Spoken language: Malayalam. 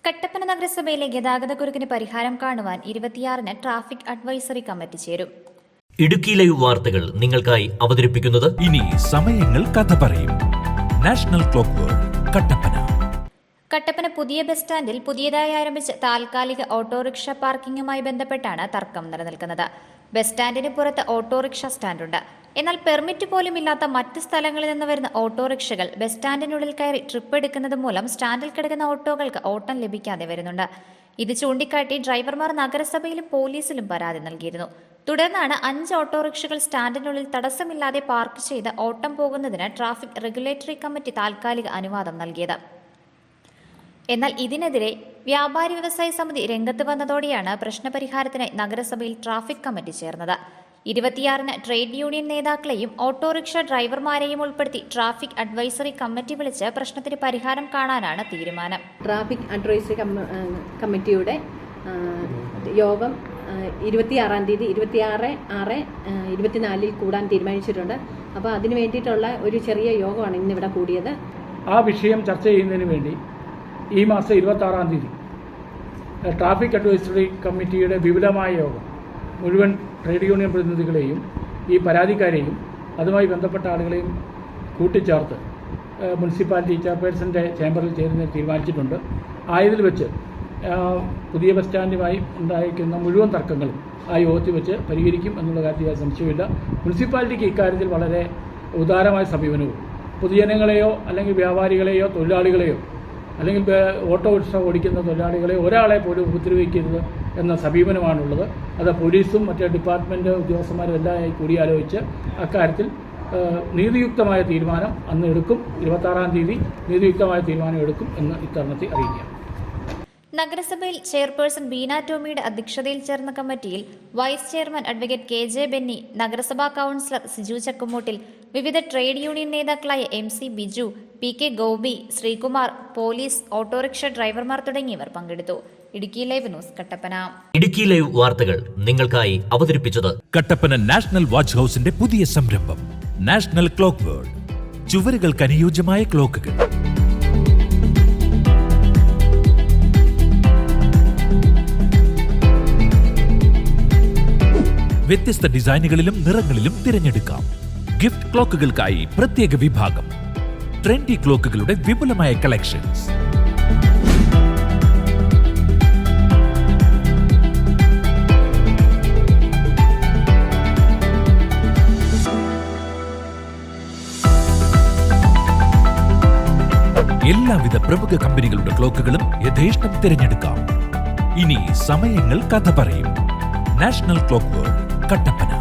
കട്ടപ്പന നഗരസഭയിലെ ഗതാഗതക്കുരുക്കിന് പരിഹാരം കാണുവാൻ 26-ന് ട്രാഫിക് അഡ്വൈസറി കമ്മിറ്റി ചേരും. ഇടുക്കി ലൈവ് വാർത്തകൾ നിങ്ങൾക്കായി അവതരിപ്പിക്കുന്നത് ഇനി സമയങ്ങൾ കഥ പറയും. National clock world Kattappana. Kattappana പുതിയ ബസ് സ്റ്റാൻഡിൽ പുതിയതായി ആരംഭിച്ച താൽക്കാലിക ഓട്ടോറിക്ഷ പാർക്കിംഗുമായി ബന്ധപ്പെട്ടാണ് തർക്കം നിലനിൽക്കുന്നത്. ബസ് സ്റ്റാൻഡിന് പുറത്ത് ഓട്ടോറിക്ഷ സ്റ്റാൻഡുണ്ട്. എന്നാൽ പെർമിറ്റ് പോലും ഇല്ലാത്ത മറ്റ് സ്ഥലങ്ങളിൽ നിന്ന് വരുന്ന ഓട്ടോറിക്ഷകൾ ബസ് സ്റ്റാൻഡിനുള്ളിൽ കയറി ട്രിപ്പ് എടുക്കുന്നത് മൂലം സ്റ്റാൻഡിൽ കിടക്കുന്ന ഓട്ടോകൾക്ക് ഓട്ടം ലഭിക്കാതെ വരുന്നുണ്ട്. ഇത് ചൂണ്ടിക്കാട്ടി ഡ്രൈവർമാർ നഗരസഭയിലും പോലീസിലും പരാതി നൽകിയിരുന്നു. തുടർന്നാണ് 5 ഓട്ടോറിക്ഷകൾ സ്റ്റാൻഡിനുള്ളിൽ തടസ്സമില്ലാതെ പാർക്ക് ചെയ്ത് ഓട്ടം പോകുന്നതിന് ട്രാഫിക് റെഗുലേറ്ററി കമ്മിറ്റി താൽക്കാലിക അനുവാദം നൽകിയത്. എന്നാൽ ഇതിനെതിരെ വ്യാപാരി വ്യവസായ സമിതി രംഗത്ത് വന്നതോടെയാണ് പ്രശ്നപരിഹാരത്തിനായി നഗരസഭയിൽ ട്രാഫിക് കമ്മിറ്റി ചേർന്നത്. 26-ന് ട്രേഡ് യൂണിയൻ നേതാക്കളെയും ഓട്ടോറിക്ഷ ഡ്രൈവർമാരെയും ഉൾപ്പെടുത്തി ട്രാഫിക് അഡ്വൈസറി കമ്മിറ്റി വിളിച്ച് പ്രശ്നത്തിന് പരിഹാരം കാണാനാണ് തീരുമാനം. ട്രാഫിക് അഡ്വൈസറി കമ്മിറ്റിയുടെ യോഗം 26-ാം തീയതി 26/6/24 കൂടാൻ തീരുമാനിച്ചിട്ടുണ്ട്. അപ്പോൾ അതിന് വേണ്ടിയിട്ടുള്ള ഒരു ചെറിയ യോഗമാണ് ഇന്നിവിടെ കൂടിയത്. ആ വിഷയം ചർച്ച ചെയ്യുന്നതിന് വേണ്ടി ഈ മാസം 26-ാം തീയതി ട്രാഫിക് അഡ്വൈസറി കമ്മിറ്റിയുടെ വിപുലമായ യോഗം മുഴുവൻ ട്രേഡ് യൂണിയൻ പ്രതിനിധികളെയും ഈ പരാതിക്കാരെയും അതുമായി ബന്ധപ്പെട്ട ആളുകളെയും കൂട്ടിച്ചേർത്ത് മുനിസിപ്പാലിറ്റി ചെയർപേഴ്സൻ്റെ ചേംബറിൽ ചേരുന്നതിന് തീരുമാനിച്ചിട്ടുണ്ട്. ആയതിൽ വെച്ച് പുതിയ ബസ് സ്റ്റാൻഡുമായി ഉണ്ടായിരിക്കുന്ന മുഴുവൻ തർക്കങ്ങളും ആ യോഗത്തിൽ വെച്ച് പരിഹരിക്കും എന്നുള്ള കാര്യത്തിൽ സംശയമില്ല. മുനിസിപ്പാലിറ്റിക്ക് ഇക്കാര്യത്തിൽ വളരെ ഉദാരമായ സമീപനവും പൊതുജനങ്ങളെയോ അല്ലെങ്കിൽ വ്യാപാരികളെയോ തൊഴിലാളികളെയോ അല്ലെങ്കിൽ ഓട്ടോറിക്ഷ ഓടിക്കുന്ന തൊഴിലാളികളെ ഒരാളെ പോലും ഉപദ്രവിക്കരുത് എന്ന സമീപനമാണുള്ളത്. അത് പോലീസും മറ്റ് ഡിപ്പാർട്ട്മെൻറ്റ് ഉദ്യോഗസ്ഥന്മാരും എല്ലാമായി കൂടിയാലോചിച്ച് അക്കാര്യത്തിൽ നീതിയുക്തമായ തീരുമാനം അന്ന് എടുക്കും. 26-ാം തീയതി നീതിയുക്തമായ തീരുമാനം എടുക്കും എന്ന് ഇത്തരണത്തിൽ അറിയിക്കാം. നഗരസഭയിൽ ചെയർപേഴ്സൺ ബീന ടോമിയുടെ അധ്യക്ഷതയിൽ ചേർന്ന കമ്മിറ്റിയിൽ vice chairman advocate KJ Benny, നഗരസഭാ കൗൺസിലർ സിജു ചക്കുമൂട്ടിൽ, വിവിധ ട്രേഡ് യൂണിയൻ നേതാക്കളായ MC Biju, PK Gopi, Sreekumar, police, autorickshaw ഡ്രൈവർമാർ തുടങ്ങിയവർ പങ്കെടുത്തു. Idukki live news Kattappana. Idukki live വാർത്തകൾ നിങ്ങൾക്കായി അവതരിപ്പിച്ചത് കട്ടപ്പന നാഷണൽ വാച്ച് ഹൌസിന്റെ പുതിയ സംരംഭം നാഷണൽ ക്ലോക്ക് വേൾഡ്. ചുവരുകൾക്ക് അനുയോജ്യമായ ക്ലോക്കുകൾ, വ്യത്യസ്ത ഡിസൈനുകളിലും നിറങ്ങളിലും തിരഞ്ഞെടുക്കാം. ഗിഫ്റ്റ് ക്ലോക്കുകൾക്കായി പ്രത്യേക വിഭാഗം, ട്രെൻഡി ക്ലോക്കുകളുടെ വിപുലമായ കളക്ഷൻസ്. എല്ലാവിധ പ്രമുഖ കമ്പനികളുടെ ക്ലോക്കുകളും യഥേഷ്ടം തിരഞ്ഞെടുക്കാം. ഇനി സമയങ്ങൾ കഥ പറയും. National clock world Kattappana.